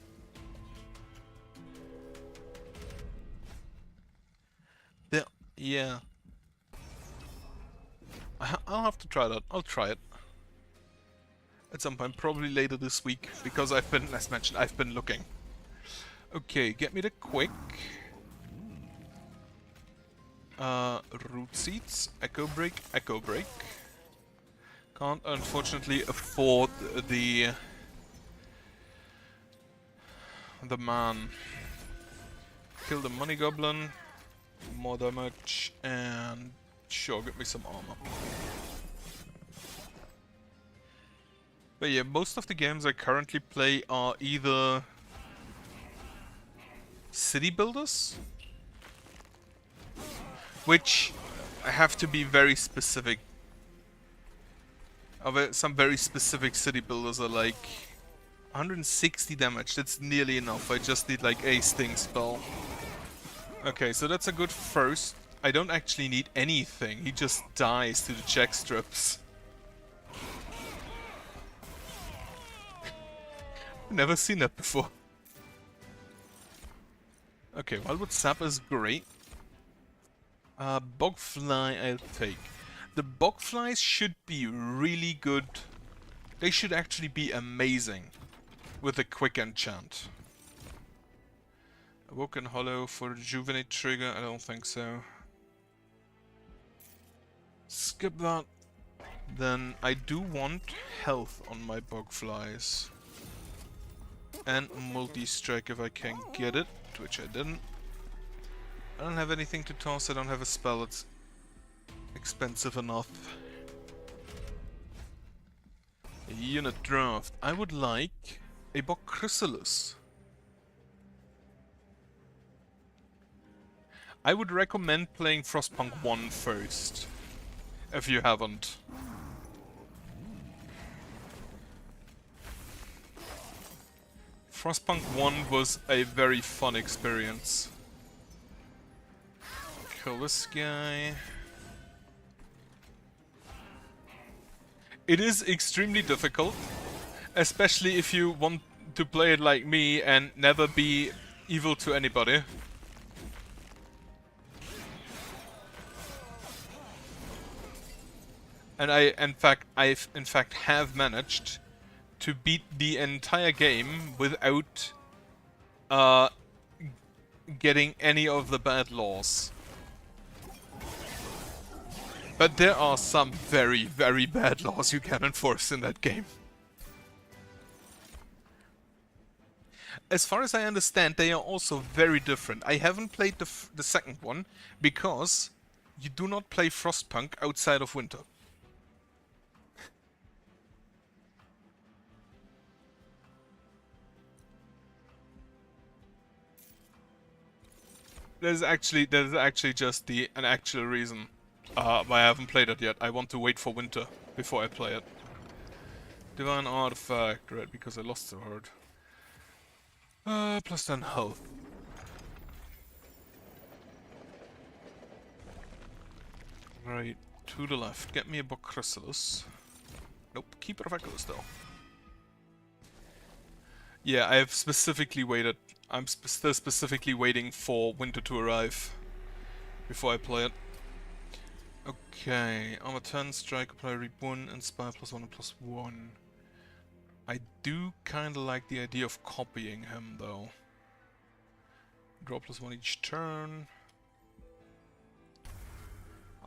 There, yeah. I'll have to try that. I'll try it. At some point, probably later this week, because I've been, as mentioned, I've been looking. Okay, get me the quick. Root Seeds, Echo Break, Echo Break. Can't unfortunately afford the man. Kill the Money Goblin, more damage, and sure, get me some armor. But yeah, most of the games I currently play are either city builders, which I have to be very specific. Some very specific city builders are like 160 damage, that's nearly enough. I just need like a sting spell. Okay, so that's a good first. I don't actually need anything, he just dies to the check strips. Never seen that before. Okay, Wildwood Sap is great. Bogfly I'll take. The Bogflies should be really good. They should actually be amazing with a quick enchant. Awoken Hollow for Rejuvenate trigger? I don't think so. Skip that. Then I do want health on my Bogflies. And multi-strike if I can get it, which I didn't. I don't have anything to toss, I don't have a spell, it's expensive enough. A unit draft. I would like a Bog Chrysalis. I would recommend playing Frostpunk 1 first, if you haven't. Frostpunk 1 was a very fun experience. Kill this guy. It is extremely difficult, especially if you want to play it like me and never be evil to anybody. And I in fact have managed to beat the entire game without getting any of the bad laws. But there are some very, very bad laws you can enforce in that game. As far as I understand, they are also very different. I haven't played the second one because you do not play Frostpunk outside of winter. There's actually just an actual reason why I haven't played it yet. I want to wait for winter before I play it. Divine Artifact, right, because I lost the heart. Plus 10 health. Right, to the left. Get me a Bog Chrysalis. Nope, Keeper of Echoes though. Yeah, I have specifically waited. I'm still specifically waiting for winter to arrive before I play it. Okay, armor 10, strike, apply reborn, inspire +1 and +1. I do kinda like the idea of copying him though. Draw +1 each turn.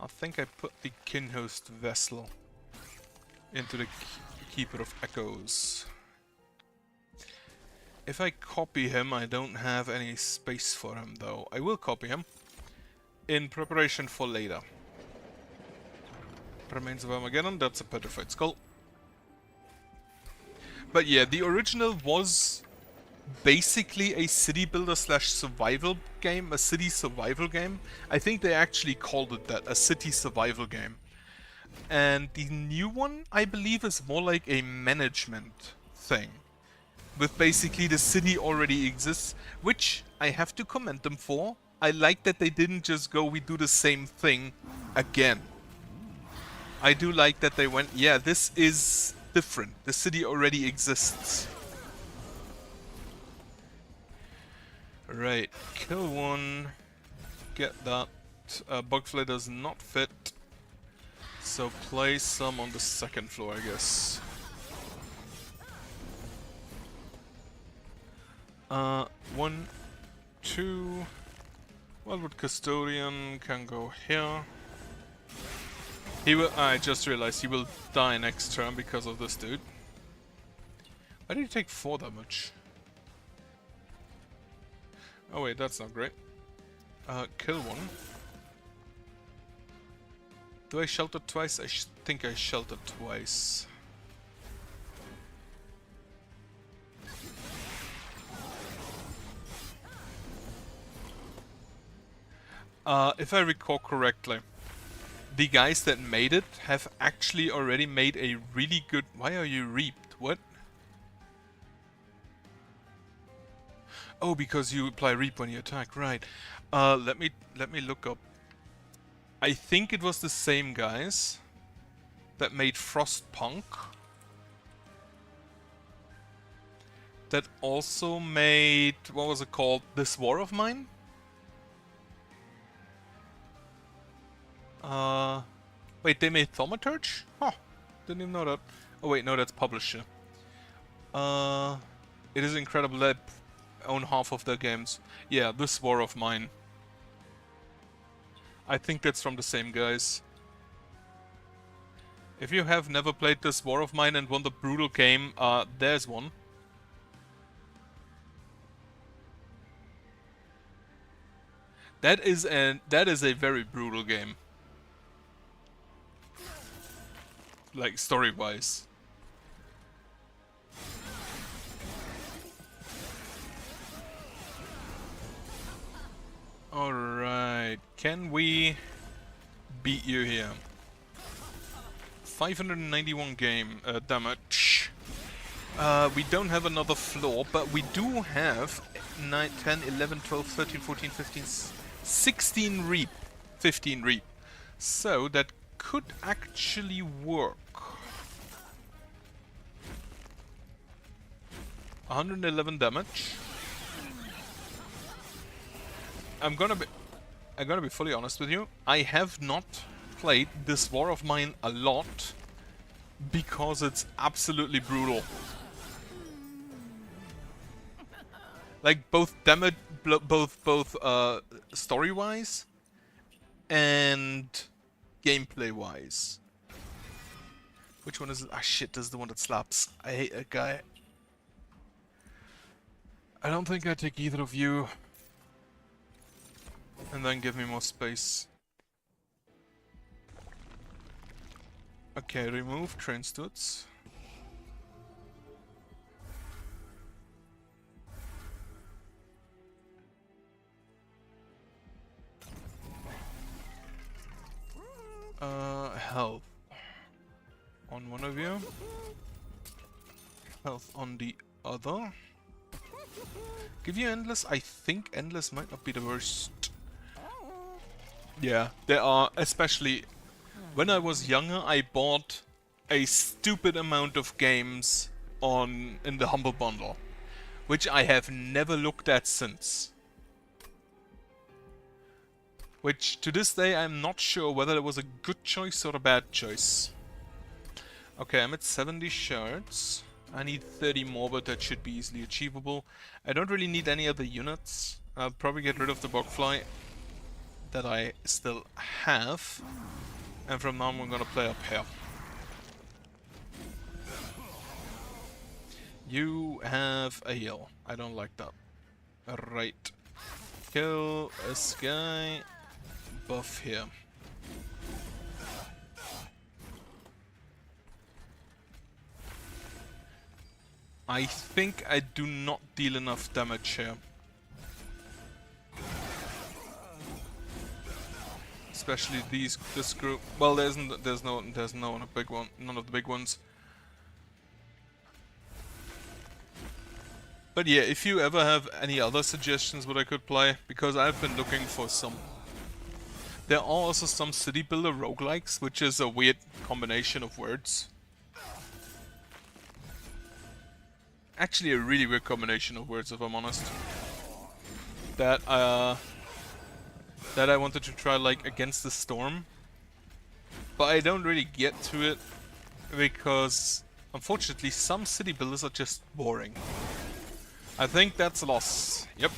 I think I put the Kinhost Vessel into the Keeper of Echoes. If I copy him, I don't have any space for him though. I will copy him in preparation for later. Remains of Armageddon, that's a Petrified Skull. But yeah, the original was basically a city builder slash survival game, a city survival game. I think they actually called it that, a city survival game. And the new one, I believe, is more like a management thing. With basically the city already exists, which I have to commend them for. I like that they didn't just go, we do the same thing again. I do like that they went, yeah, this is different. The city already exists. Right, kill one. Get that. Bugfly does not fit. So place some on the second floor, I guess. 1, 2. Wildwood Custodian can go here. He will. I just realized he will die next turn because of this dude. Why did he take 4 damage? Oh wait, that's not great. Kill one. Do I shelter twice? I think I sheltered twice. If I recall correctly, the guys that made it have actually already made a really good... Why are you reaped? What? Oh, because you apply reap when you attack, right. Let me look up. I think it was the same guys that made Frostpunk. That also made, what was it called? This War of Mine? Wait, they made Thaumaturge? Huh, didn't even know that. Oh wait, no, that's publisher. It is incredible that I own half of their games. Yeah, This War of Mine. I think that's from the same guys. If you have never played This War of Mine and want a brutal game, there's one. That is a very brutal game. Like story-wise. Alright, can we beat you here? 591 damage. We don't have another floor, but we do have 9, 10, 11, 12, 13, 14, 15, 16 reap. 15 reap. So that could actually work. 111 damage. I'm gonna be fully honest with you. I have not played this War of Mine a lot because it's absolutely brutal. Like both damage, both story-wise and gameplay-wise. Which one is it? Ah shit, this is the one that slaps. I hate that guy. I don't think I take either of you. And then give me more space. Okay, remove train studs. Health on one of you. Health on the other. Give you endless. I think endless might not be the worst. Yeah, there are, especially when I was younger, I bought a stupid amount of games in the Humble Bundle, which I have never looked at since. Which, to this day, I'm not sure whether it was a good choice or a bad choice. Okay, I'm at 70 shards. I need 30 more, but that should be easily achievable. I don't really need any other units. I'll probably get rid of the bugfly that I still have. And from now on, we're gonna play up here. You have a heal. I don't like that. Alright. Kill this guy. Buff here. I think I do not deal enough damage here. Especially this group. Well, there's no a big one, none of the big ones. But yeah, if you ever have any other suggestions what I could play, because I've been looking for some. There are also some city builder roguelikes, which is a weird combination of words. Actually a really weird combination of words, if I'm honest. That I wanted to try, like, Against the Storm. But I don't really get to it because, unfortunately, some city builders are just boring. I think that's a loss. Yep.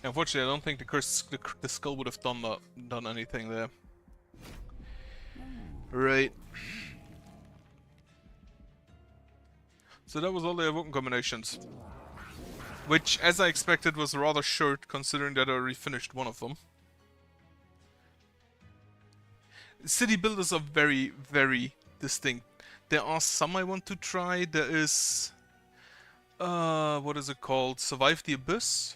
Unfortunately, I don't think the skull would have done anything there. Right. So that was all the awoken combinations. Which, as I expected, was rather short, considering that I already finished one of them. City builders are very, very distinct. There are some I want to try. There is... what is it called? Survive the Abyss?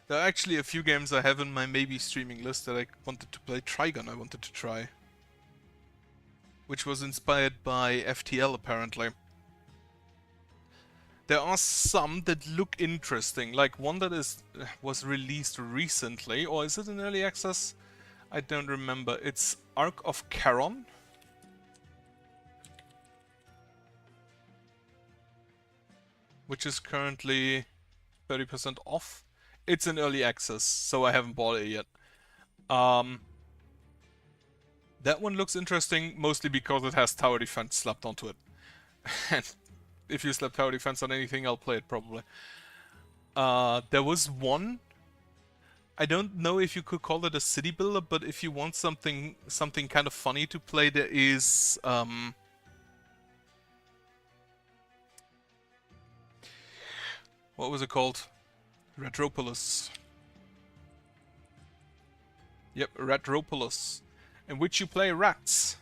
There are actually a few games I have in my maybe streaming list that I wanted to play. Trigun I wanted to try. Which was inspired by FTL, apparently. There are some that look interesting, like one that was released recently, or is it in early access? I don't remember. It's Ark of Charon. Which is currently 30% off. It's in early access, so I haven't bought it yet. That one looks interesting, mostly because it has tower defense slapped onto it. And if you slap tower defense on anything, I'll play it probably. There was one. I don't know if you could call it a city builder, but if you want something kind of funny to play, there is what was it called? Retropolis. Yep, Retropolis, in which you play rats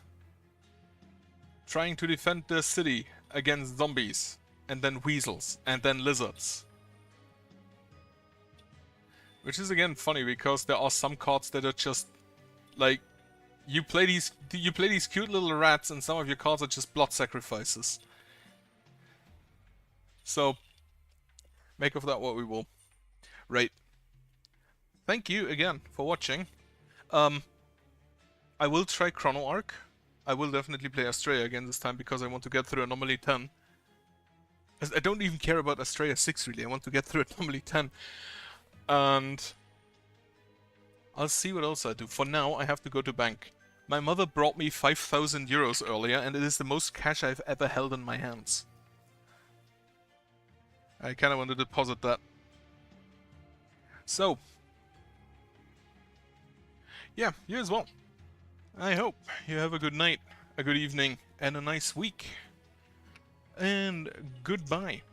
trying to defend their city against zombies, and then weasels, and then lizards. Which is again funny because there are some cards that are just like you play these cute little rats, and some of your cards are just blood sacrifices. So make of that what we will. Right. Thank you again for watching. I will try Chrono Arc. I will definitely play Astrea again this time because I want to get through Anomaly 10. I don't even care about Astrea 6 really, I want to get through Anomaly 10. And I'll see what else I do. For now, I have to go to bank. My mother brought me 5,000 euros earlier, and it is the most cash I've ever held in my hands. I kinda want to deposit that. So, yeah, you as well. I hope you have a good night, a good evening, and a nice week. And goodbye.